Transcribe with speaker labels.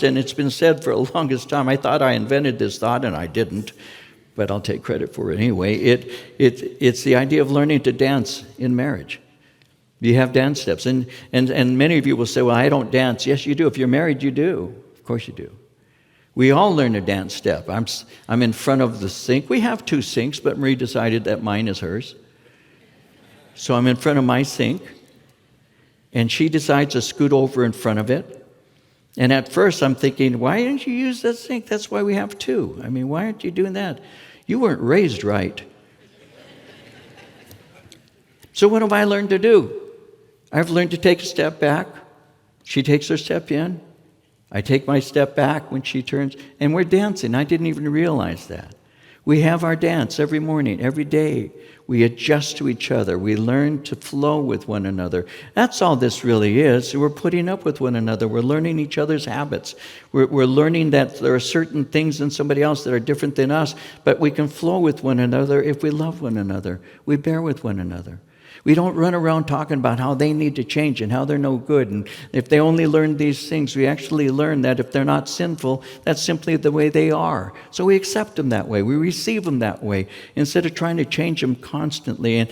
Speaker 1: And it's been said for the longest time. I thought I invented this thought, and I didn't, but I'll take credit for it anyway. It's the idea of learning to dance in marriage. You have dance steps. And many of you will say, well, I don't dance. Yes, you do. If you're married, you do. Of course you do. We all learn a dance step. I'm in front of the sink. We have 2 sinks, but Marie decided that mine is hers. So I'm in front of my sink, and she decides to scoot over in front of it. And at first I'm thinking, why didn't you use that sink? That's why we have 2. I mean, why aren't you doing that? You weren't raised right. So what have I learned to do? I've learned to take a step back. She takes her step in. I take my step back when she turns, and we're dancing. I didn't even realize that. We have our dance every morning, every day. We adjust to each other. We learn to flow with one another. That's all this really is. We're putting up with one another. We're learning each other's habits. We're learning that there are certain things in somebody else that are different than us, but we can flow with one another if we love one another. We bear with one another. We don't run around talking about how they need to change and how they're no good. And if they only learn these things, we actually learn that if they're not sinful, that's simply the way they are. So we accept them that way. We receive them that way instead of trying to change them constantly.